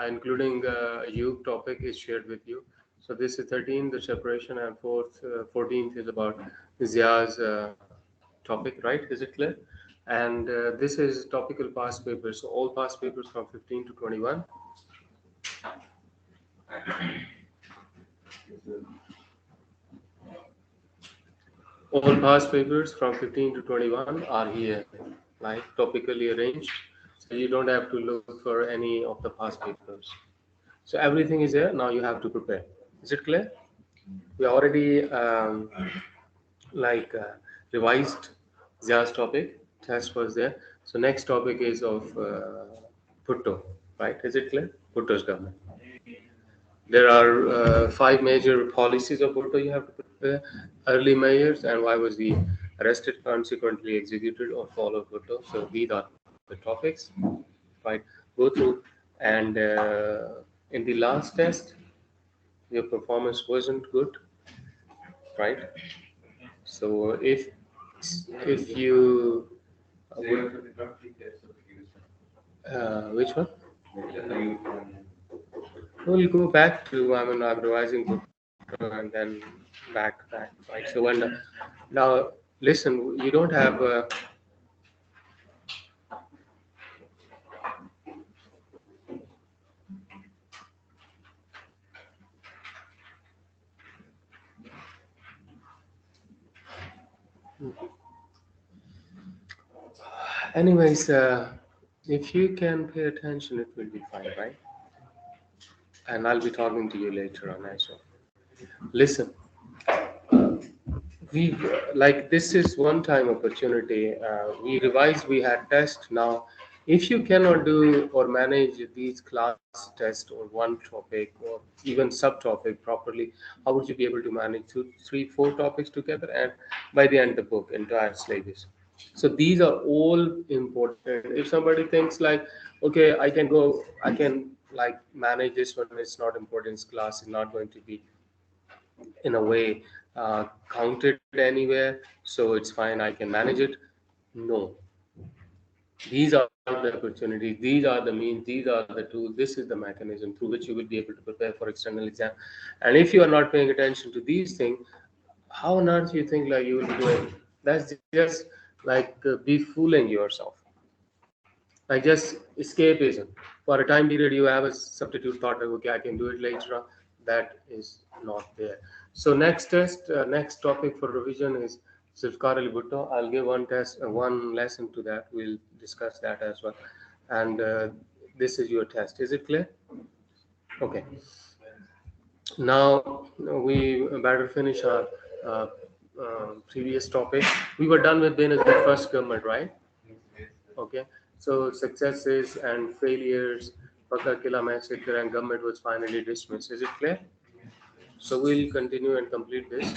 including you topic is shared with you. So this is 13, the separation, and 14th is about Zia's topic, right? Is it clear? And this is topical past papers. So all past papers from 15 to 21. All past papers from 15 to 21 are here, like topically arranged. So you don't have to look for any of the past papers. So everything is there. Now you have to prepare. Is it clear? We already like revised Zia's topic. Test was there. So next topic is of Bhutto, right? Is it clear? Bhutto's government. There are five major policies of Bhutto you have to prepare. Early measures and why was he arrested, consequently executed, or followed Bhutto. So these are the topics, right? Go through. And in the last test, your performance wasn't good, right? So if you which one? We'll go back to I'm revising Bhutto and then back, right? So when now listen, you don't have. Anyways, if you can pay attention, it will be fine, right? And I'll be talking to you later on as well. Listen, we like this is one-time opportunity. We revised, we had test. Now, if you cannot do or manage these class tests or one topic or even subtopic properly, how would you be able to manage two, three, four topics together? And by the end, the book entire syllabus. So these are all important. If somebody thinks like, okay, I can like manage this one, it's not important, class is not going to be in a way counted anywhere, so it's fine, I can manage it. No, these are the opportunities, these are the means, these are the tools, this is the mechanism through which you will be able to prepare for external exam. And if you are not paying attention to these things, how on earth you think like you will be doing? That's just like be fooling yourself, like just escapism. For a time period you have a substitute thought like, okay, I can do it later on. That is not there. So next test, next topic for revision is Zulfikar Ali Bhutto. I'll give one test, one lesson to that. We'll discuss that as well. And this is your test. Is it clear? Okay. Now we better finish our previous topic. We were done with Benazir's first government, right? Okay. So successes and failures, Pakka Killa massacre, and government was finally dismissed. Is it clear? So we'll continue and complete this.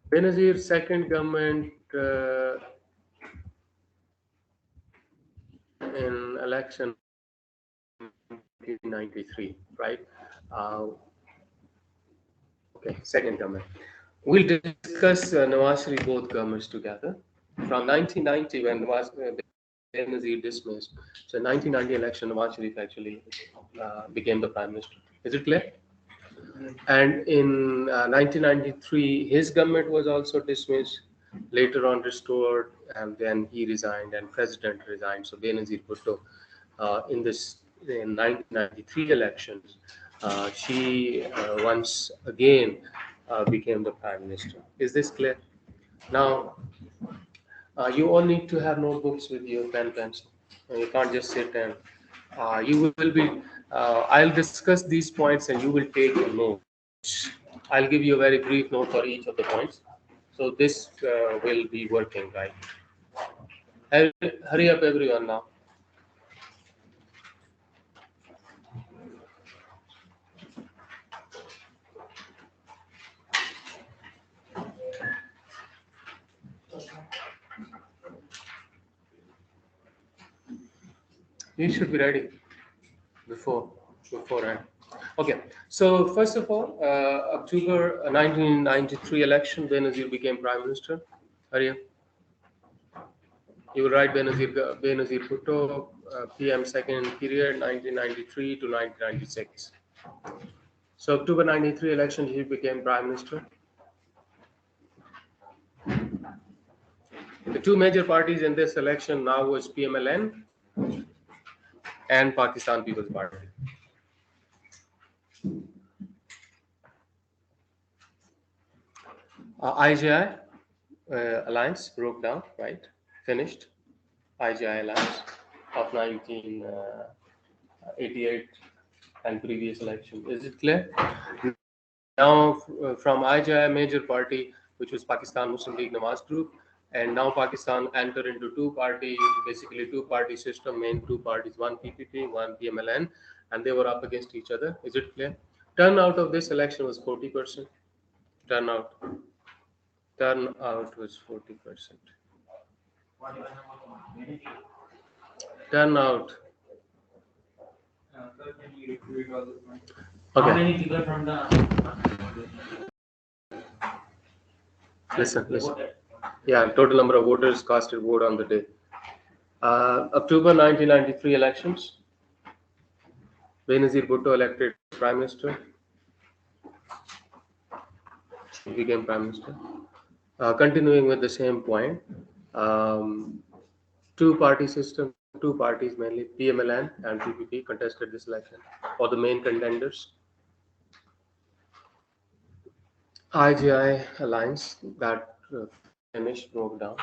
Benazir's second government in election 1993, right? Uh, okay, second government. We'll discuss Nawaz Sharif both governments together. From 1990, when Benazir dismissed, so 1990 election, Nawaz Sharif actually became the prime minister. Is it clear? And in 1993, his government was also dismissed, later on restored, and then he resigned and president resigned. So Benazir Bhutto, in this in 1993 elections, she once again became the prime minister. Is this clear? Now, you all need to have notebooks with you, pen, pencil. You can't just sit and you will be. I'll discuss these points and you will take notes. I'll give you a very brief note for each of the points. So this will be working, right? Hurry up, everyone now. You should be ready before beforehand. Okay. So first of all, October 1993 election, Benazir became prime minister. Hurry up. You will write Benazir Bhutto, PM second period 1993 to 1996. So October 93 election, he became prime minister. The two major parties in this election now was PMLN and Pakistan People's Party. IJI alliance broke down, right? Finished. IJI alliance of 1988 and previous election. Is it clear? Now, from IJI, major party, which was Pakistan Muslim League Nawaz Group, and now Pakistan enter into two-party, basically two-party system, main two parties, one PPP, one PMLN, and they were up against each other. Is it clear? Turnout of this election was 40%. Turnout. Turnout was 40%. Turnout. Okay. How many people from the listen. Yeah, total number of voters casted vote on the day. October 1993 elections. Benazir Bhutto elected prime minister. She became prime minister. Continuing with the same point, two-party system, two parties mainly, PMLN and PPP contested this election, or the main contenders. IJI alliance that finished, broke down,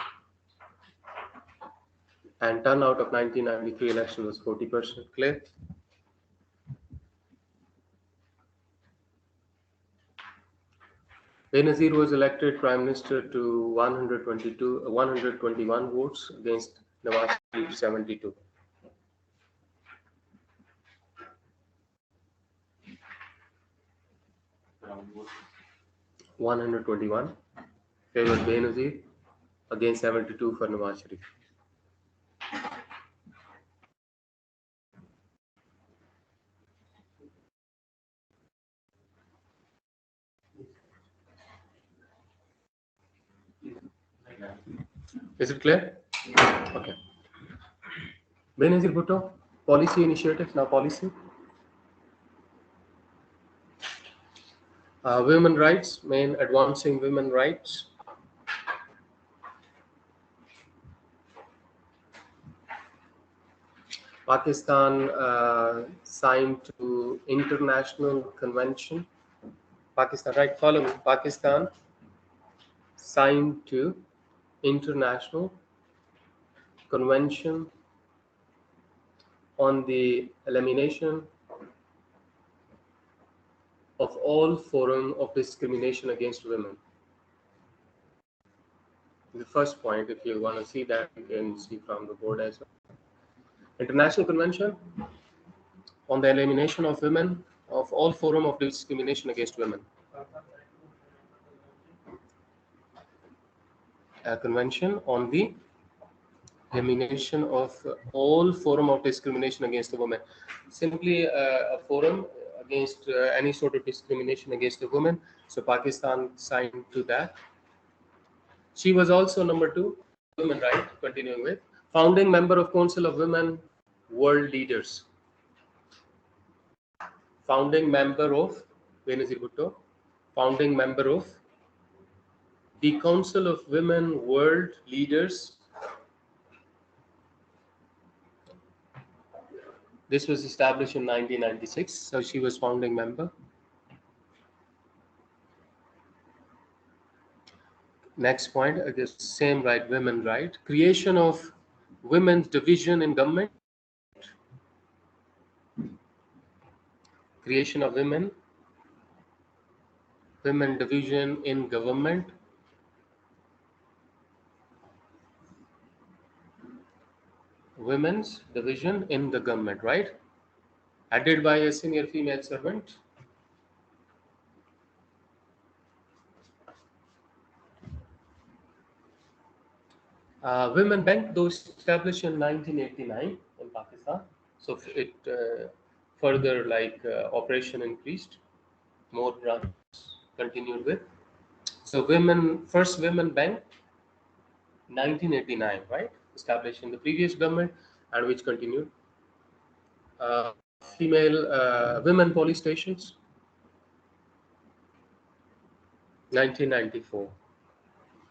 and turnout of 1993 election was 40%. Clear? Benazir was elected prime minister to 121 votes against Nawaz Sharif 72. (121) favored Benazir against 72 for Nawaz Sharif. Is it clear? Okay. Benazir Bhutto, policy initiatives, now policy. Women rights, main advancing women rights. Pakistan signed to international convention. Pakistan, right? Follow me. Pakistan signed to international convention on the elimination of all form of discrimination against women. The first point, if you want to see that, you can see from the board as well. International Convention on the elimination of women, of all form of discrimination against women. A convention on the elimination of all form of discrimination against the woman. Simply a forum against any sort of discrimination against the woman. So Pakistan signed to that. She was also number 2, women right, continuing with. Founding member of Council of Women World Leaders. Founding member of Benazir Bhutto. Founding member of the Council of Women World Leaders. This was established in 1996, so she was founding member. Next point, I guess same right, women right. Creation of women's division in government. Creation of women division in government. Women's division in the government, right? Added by a senior female servant. Women Bank, those established in 1989 in Pakistan. So it further operation increased, more branches continued with. So first Women Bank, 1989, right? established in the previous government and which continued. Female women police stations, 1994,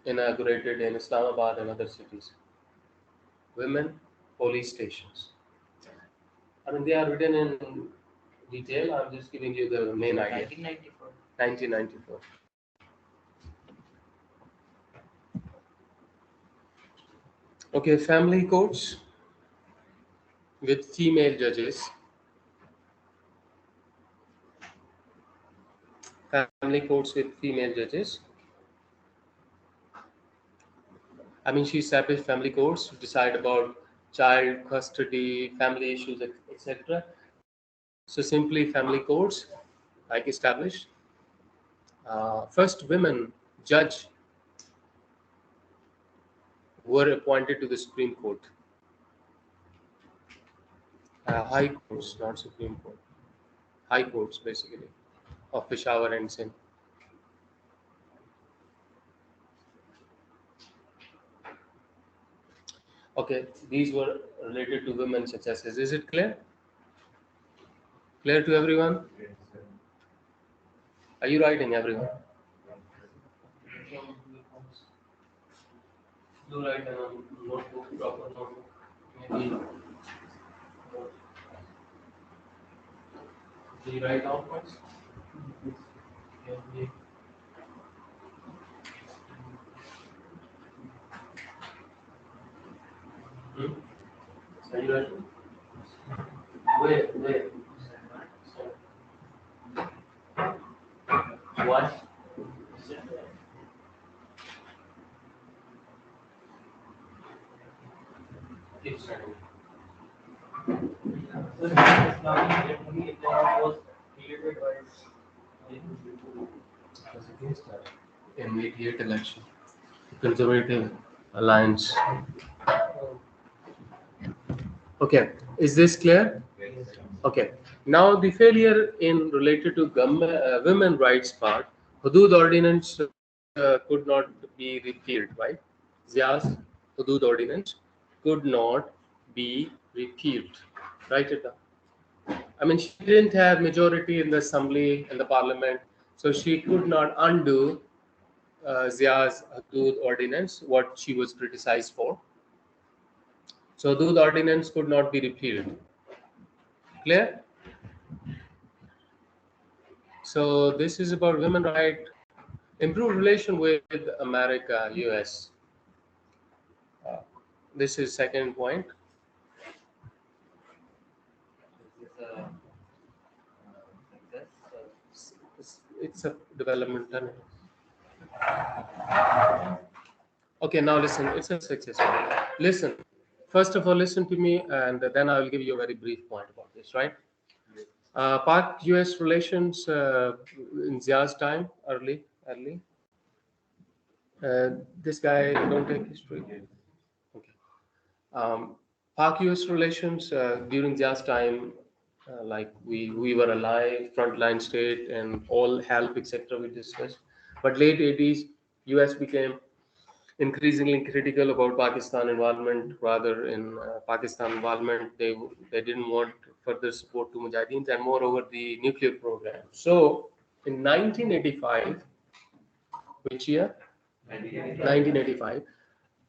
inaugurated in Islamabad and other cities. Women police stations. I mean, they are written in detail. I'm just giving you the main idea. 1994. 1994. Okay, family courts with female judges. Family courts with female judges. I mean, she established family courts to decide about child custody, family issues, etc. So simply family courts, like established. First women judge were appointed to the Supreme Court. High courts, not Supreme Court. High courts, basically, of Peshawar and Sindh. Okay, these were related to women successes. Is it clear? Clear to everyone? Are you writing, everyone? Do write in a notebook, proper notebook. Maybe. Do you write down points? Maybe. Hmm? Are you writing? Where? What? Keep studying. So Islamic was created by was against that in 88 election. Conservative Alliance. Okay, is this clear? Okay. Now the failure in related to women rights part, Hudud ordinance could not be repealed, right? Zia's Hudud ordinance could not be repealed. Write it down. I mean, she didn't have majority in the assembly and the parliament, so she could not undo Zia's Hudud ordinance, what she was criticized for. So Hudud ordinance could not be repealed. Clear? So this is about women right, improved relation with America, US. Uh, this is second point. Is this a success? It's a development tunnel. Okay, now listen. It's a success. Listen. First of all, listen to me, and then I will give you a very brief point about this. Right? Pak-US relations in Zia's time, early. This guy don't take history. Okay. Pak-US relations during Zia's time, like we were alive, frontline state, and all help, etc. We discussed. But late 80s, US became increasingly critical about Pakistan involvement. Rather, in Pakistan involvement, they didn't want further support to Mujahideens and moreover the nuclear program. So, in 1985, which year? 1985.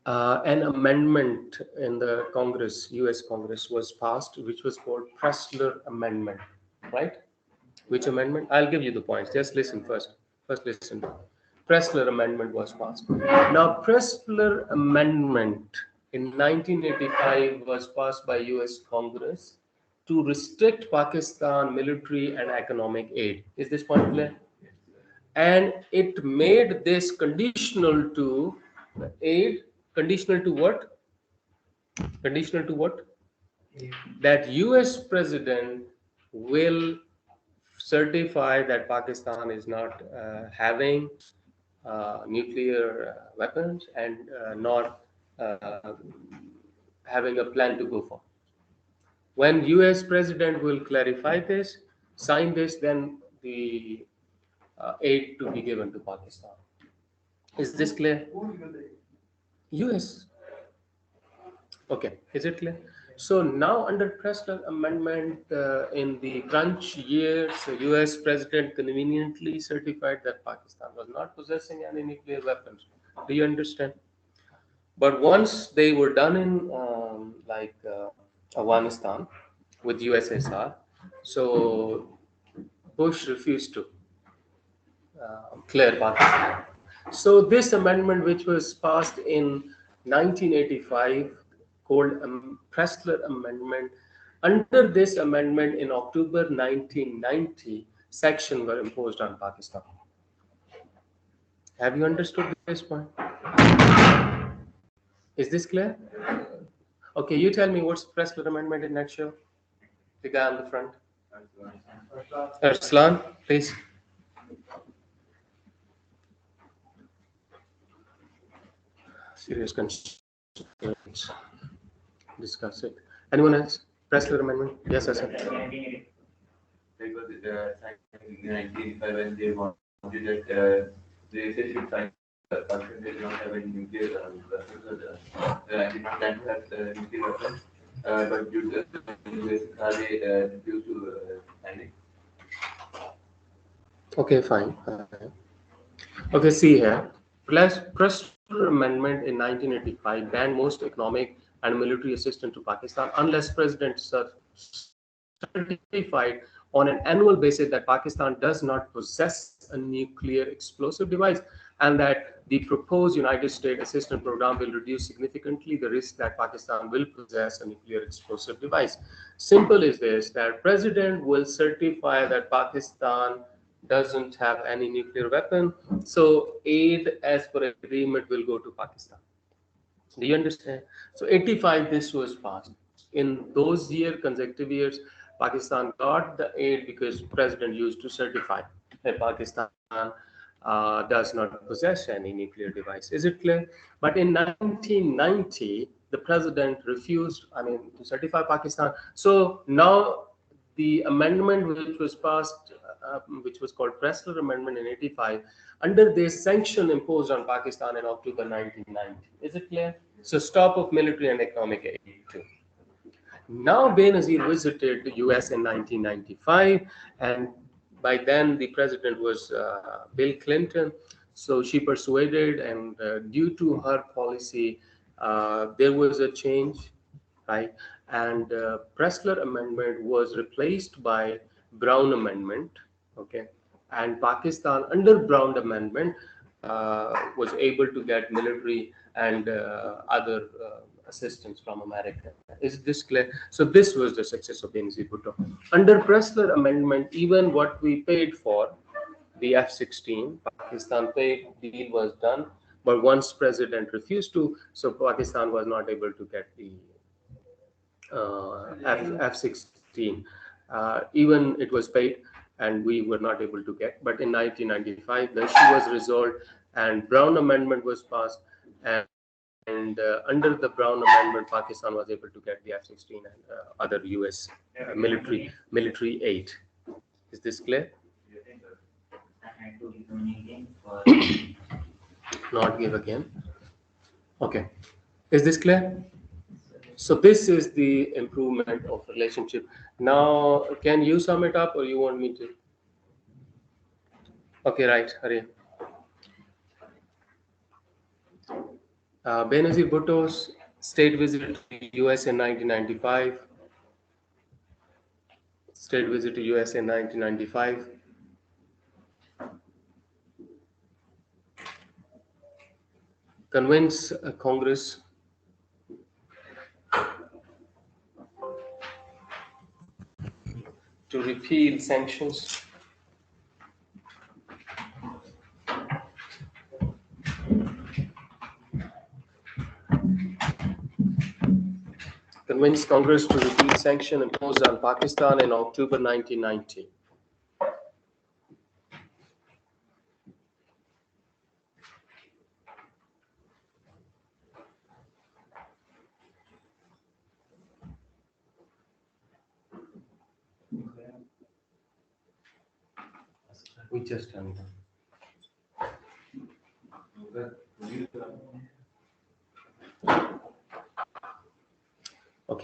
An amendment in the Congress, U.S. Congress, was passed, which was called Pressler Amendment, right? Which amendment? I'll give you the points. Just listen first. First, listen. Pressler Amendment was passed. Now, Pressler Amendment in 1985 was passed by U.S. Congress to restrict Pakistan military and economic aid. Is this point clear? And it made this conditional to aid. Conditional to what? Conditional to what? That US president will certify that Pakistan is not having nuclear weapons and not having a plan to go for. When US president will clarify this, sign this, then the aid to be given to Pakistan. Is this clear? US. Okay, is it clear? So now under Pressler Amendment, in the crunch years, the US president conveniently certified that Pakistan was not possessing any nuclear weapons. Do you understand? But once they were done in Afghanistan with USSR, so Bush refused to clear Pakistan. So this amendment, which was passed in 1985, called Pressler Amendment, under this amendment in October 1990, sanctions were imposed on Pakistan. Have you understood this point? Is this clear? Okay, you tell me what's Pressler Amendment in nutshell. The guy on the front. Arslan, please. Serious concerns. Discuss it. Anyone else? Pressler Amendment? Yes, Hassan. Because in 1985 when they wanted that they should sign Pakistan did not have any nuclear weapons. Did not plan to have nuclear weapons, but due to US, they refused to sign it. Okay, fine. Okay, see here. Pressler Amendment in 1985 banned most economic and military assistance to Pakistan unless President certified on an annual basis that Pakistan does not possess a nuclear explosive device and that the proposed United States assistance program will reduce significantly the risk that Pakistan will possess a nuclear explosive device. Simple is this, that President will certify that Pakistan doesn't have any nuclear weapon, so aid as per agreement will go to Pakistan. Do you understand? So 85, this was passed. In those consecutive years, Pakistan got the aid because President used to certify that Pakistan does not possess any nuclear device. Is it clear? But in 1990, the president refused, to certify Pakistan. So now the amendment which was passed, which was called Pressler Amendment in 85, under this sanction imposed on Pakistan in October 1990. Is it clear? So stop of military and economic aid too. Now Benazir visited the US in 1995, and by then the president was Bill Clinton. So she persuaded, and due to her policy, there was a change, right? And Pressler Amendment was replaced by Brown Amendment, okay? And Pakistan, under Brown Amendment, was able to get military and other assistance from America. Is this clear? So this was the success of Benazir Bhutto. Under Pressler Amendment, even what we paid for, the F-16, Pakistan paid, deal was done, but once President refused to, so Pakistan was not able to get the F-16. Even it was paid, and we were not able to get. But in 1995, the issue was resolved, and Brown Amendment was passed, and under the Brown Amendment, Pakistan was able to get the F-16 and other U.S. military aid. Is this clear? Not give again. Okay. Is this clear? So this is the improvement of relationship. Now, can you sum it up, or you want me to? Okay, right, Hari. Benazir Bhutto's state visit to US in 1995. State visit to US in 1995. Convince Congress to repeal sanctions. Convinced Congress to repeal sanction imposed on Pakistan in October 1990. We just done that.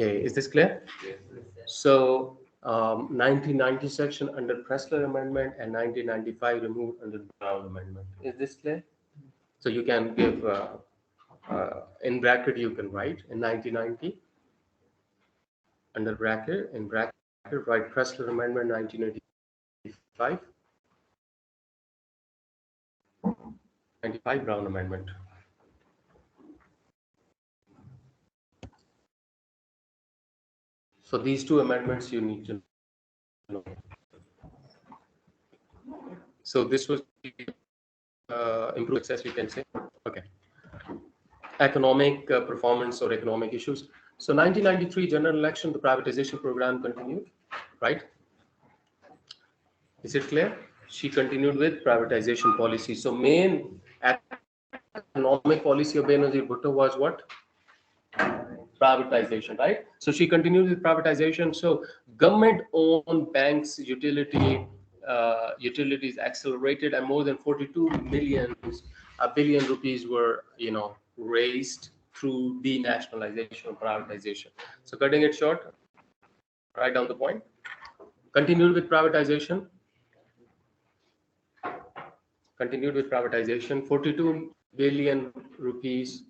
Okay, is this clear? Yes. So 1990 section under Pressler Amendment and 1995 removed under Brown Amendment. Is this clear? So you can give in bracket you can write in 1990 under bracket in bracket write Pressler Amendment 1985 95 Brown Amendment. So these two amendments you need to know. So this was improved success, you can say. Okay. Economic performance or economic issues. So 1993 general election, the privatization program continued, right? Is it clear? She continued with privatization policy. So main economic policy of Benazir Bhutto was what? Privatization, right? So she continued with privatization. So government-owned banks, utilities accelerated, and more than 42 billion rupees were, raised through denationalization or privatization. So cutting it short, right down the point. Continued with privatization. 42 billion rupees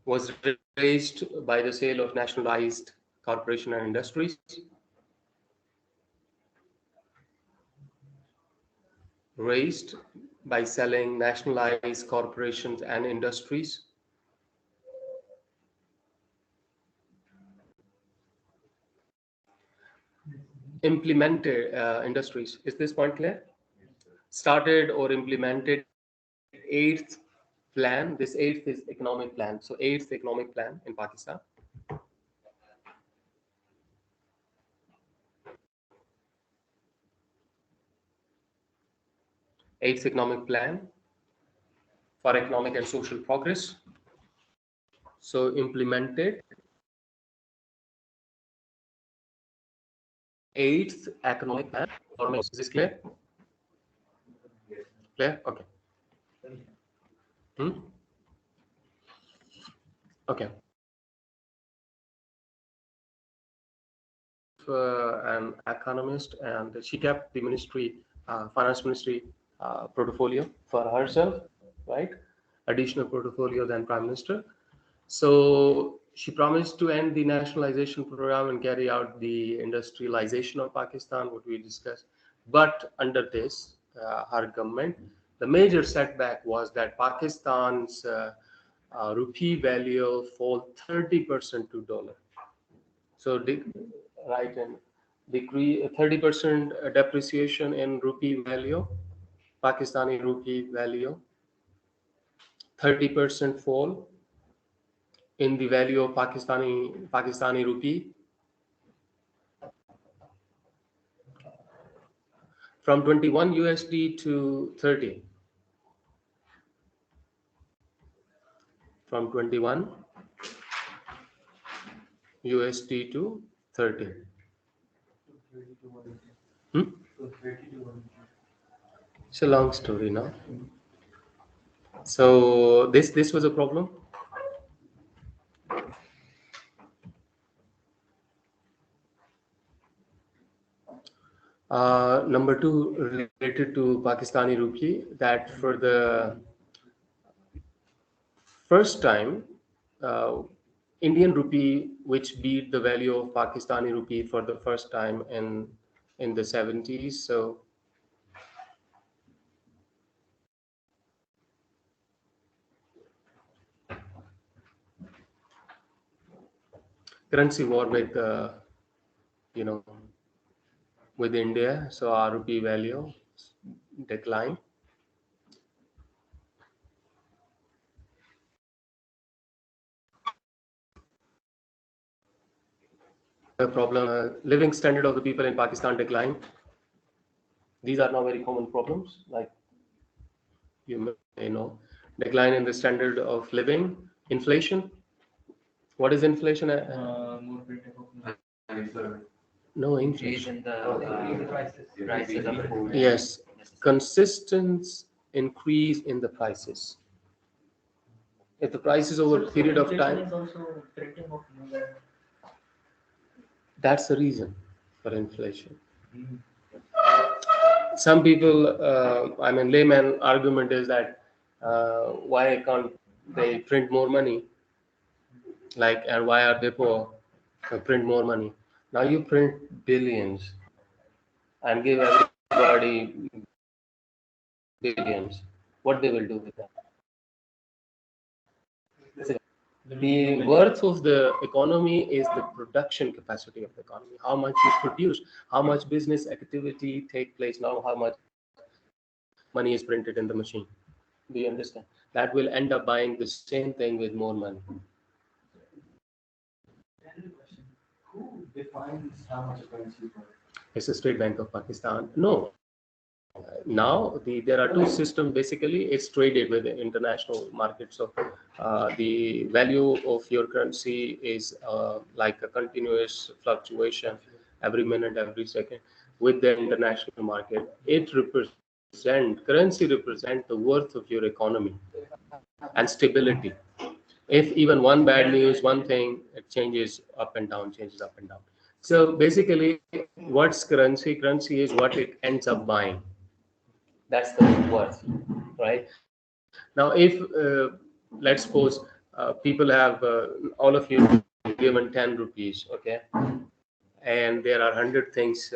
was raised by the sale of nationalized corporation and industries. Raised by selling nationalized corporations and industries. Implemented industries. Is this point clear? Started or implemented eighth plan. This eighth is economic plan. So eighth economic plan in Pakistan. Eighth economic plan for economic and social progress. So implemented eighth economic plan. Is this clear? Clear? Okay. Okay. An economist, and she kept the finance ministry portfolio for herself, right? Additional portfolio than prime minister. So she promised to end the nationalization program and carry out the industrialization of Pakistan, what we discussed. But under this, her government, the major setback was that Pakistan's rupee value fall 30% to dollar. So, right, and decrease 30% depreciation in rupee value, Pakistani rupee value, 30% fall in the value of Pakistani rupee, from 21 USD to 30. From 21 USD to 30. It's a long story now. So this was a problem. Number two, related to Pakistani rupee, that for the first time, Indian rupee, which beat the value of Pakistani rupee for the first time in the 70s. So currency war with with India. So our rupee value decline. The problem, living standard of the people in Pakistan decline. These are now very common problems, like you may know. Decline in the standard of living, inflation. What is inflation? No inflation. In the prices of food. Yes, consistent increase in the prices. If the price is over a period of Inflation time, is also printing of money. that's the reason for inflation. Mm. Some people, I mean, layman argument is that why can't they print more money? Like, and why are they poor? Print more money. Now you print billions and give everybody billions. What they will do with that? The worth of the economy is the production capacity of the economy. How much is produced, how much business activity take place now, how much money is printed in the machine. Do you understand? That will end up buying the same thing with more money. Random question. Who defines how much a currency is worth? It's the State Bank of Pakistan. No, now there are two systems. Basically, it's traded with the international market. So the value of your currency is like a continuous fluctuation every minute, every second with the international market. It represent currency represent the worth of your economy and stability. If even one bad news, one thing, it changes up and down, changes up and down. So basically, what's currency? Currency is what it ends up buying. That's the worth, right? Now, if let's suppose people have all of you given 10 rupees, okay, and there are 100 things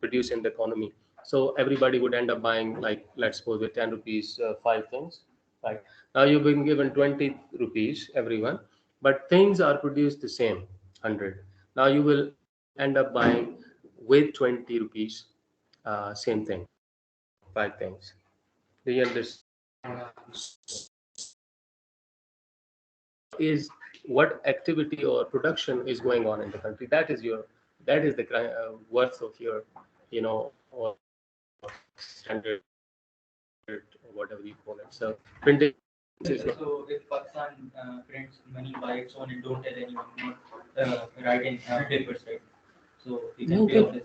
produced in the economy. So everybody would end up buying, like, let's suppose with 10 rupees, five things, right? Now you've been given 20 rupees, everyone, but things are produced the same, 100. Now you will end up buying with 20 rupees same thing, five things. Do you understand? So what is what activity or production is going on in the country? That is the worth of your, or standard, or whatever you call it. So printing is not. So if Pakistan prints money by its own and don't tell anyone, not write in papers, right? So you can pay Okay.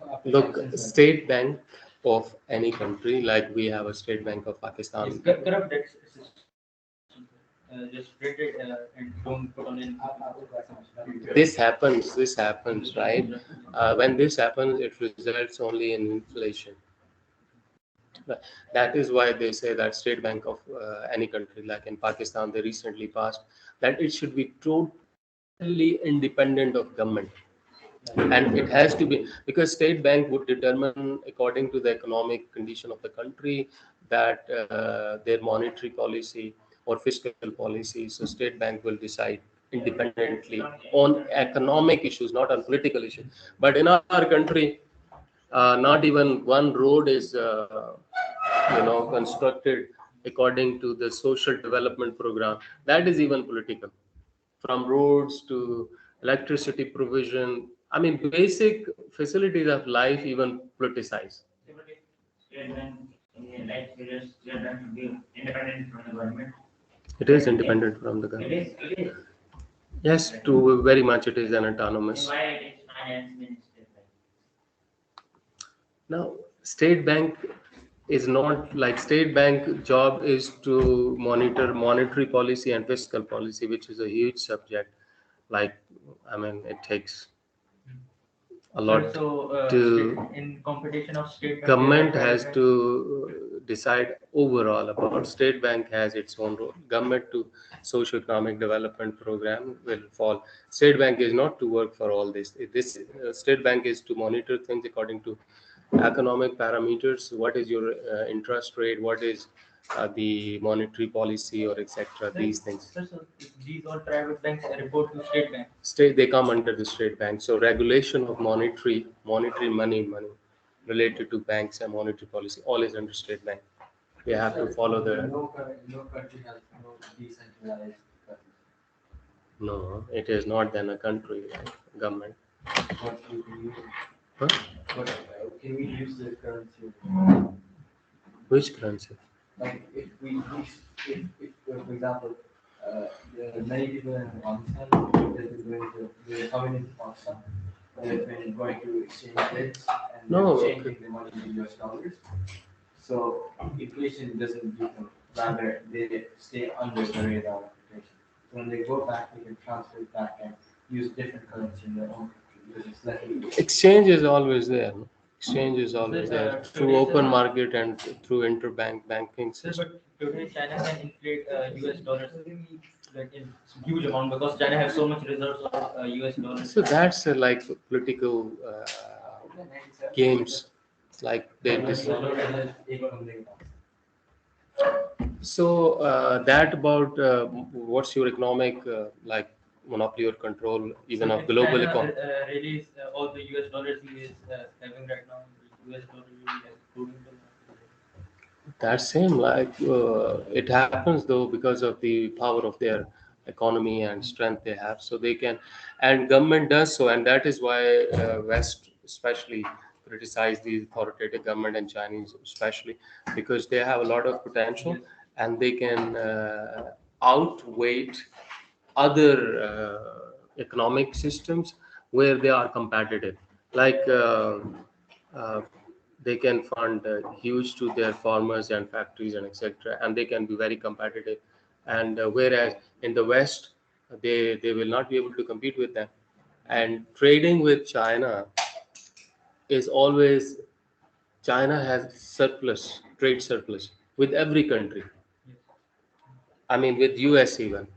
off this. Look, State Bank of any country, like we have a State Bank of Pakistan. Yes, corrupt that system. Just print it and don't put on any. This happens, right? When this happens, it results only in inflation. That is why they say that State Bank of any country, like in Pakistan, they recently passed that it should be totally independent of government, and it has to be, because State Bank would determine according to the economic condition of the country that their monetary policy or fiscal policy. So State Bank will decide independently on economic issues, not on political issues. But in our country, not even one road is constructed according to the social development program. That is even political, from roads to electricity provision. I mean, basic facilities of life even politicized. State Bank, like State Bank should be independent from the government. It is independent from the government. It is. Yes, to very much it is an autonomous. Why it is finance minister? Now, State Bank is not like State Bank job is to monitor monetary policy and fiscal policy, which is a huge subject. Like, I mean, it takes a lot So, to in competition of state bank, government has to decide overall about. State Bank has its own role. Government to socio-economic development program will fall. State Bank is not to work for all this. This State Bank is to monitor things according to economic parameters. What is your interest rate? What is the monetary policy, or etc. These things. So these all private banks report to state bank. State, they come under the State Bank. So regulation of monetary money related to banks and monetary policy, all is under State Bank. They have to follow the. No country has no decentralized. No, it is not then a country, right? Government. What you can use? Huh? What can we use the currency? Which currency? Like if for example, there are many people in Afghanistan they're coming into Pakistan. They've been going to exchange rates and No, they're changing the money to US dollars. So inflation doesn't beat them. Rather, they stay under the radar. When they go back, they can transfer it back and use different currency in their own country because it's less liquid. Exchange is always there. No? Exchange is always Sir, there through today, open sir, market and through interbank banking sir, system. but today China can inflate US dollars like in huge amount because China has so much reserves of US dollars. So that's like political games, like they So that about what's your economic like monopoly or control even So of if global China economy? release all the US dollars he is having right now, the US dollar will be exploding the market. That same like it happens though because of the power of their economy and strength they have, so they can, and government does so, and that is why West especially criticize the authoritative government and Chinese especially because they have a lot of potential and they can outweigh other economic systems where they are competitive. Like uh, they can fund huge to their farmers and factories and etc. And they can be very competitive. And whereas in the West, they will not be able to compete with them. And trading with China is always China has surplus, trade surplus with every country. Yes, I mean, with US even.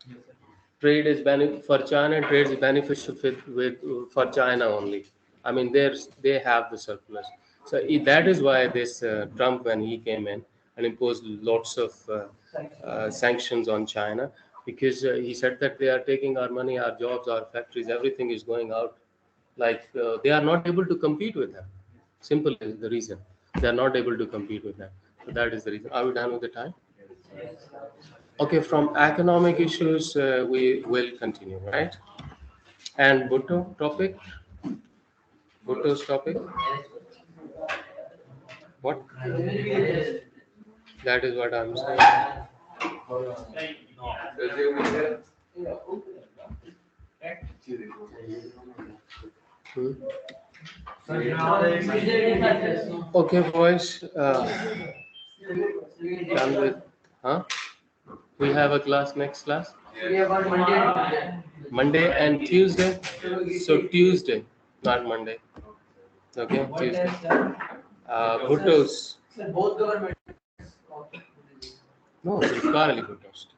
yes, sir. Trade is for China. Trade is beneficial with for China only. I mean, they have the surplus. So that is why this Trump, when he came in and imposed lots of sanctions on China, because he said that they are taking our money, our jobs, our factories, everything is going out. Like they are not able to compete with them. Simple is the reason they are not able to compete with them. So that is the reason. Are we done with the time? Okay, from economic issues, we will continue, right? And Bhutto topic, Bhutto's topic, what? That is what I'm saying. Hmm? Okay, boys, done with, huh? We have a class next class, Monday and Tuesday. So Tuesday, not Monday. Okay, Tuesday. Bhutto's. No, Zulfikar Ali Bhutto's.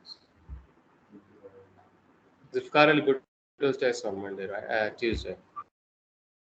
Zulfikar Ali Bhutto's test on Monday, right? Tuesday.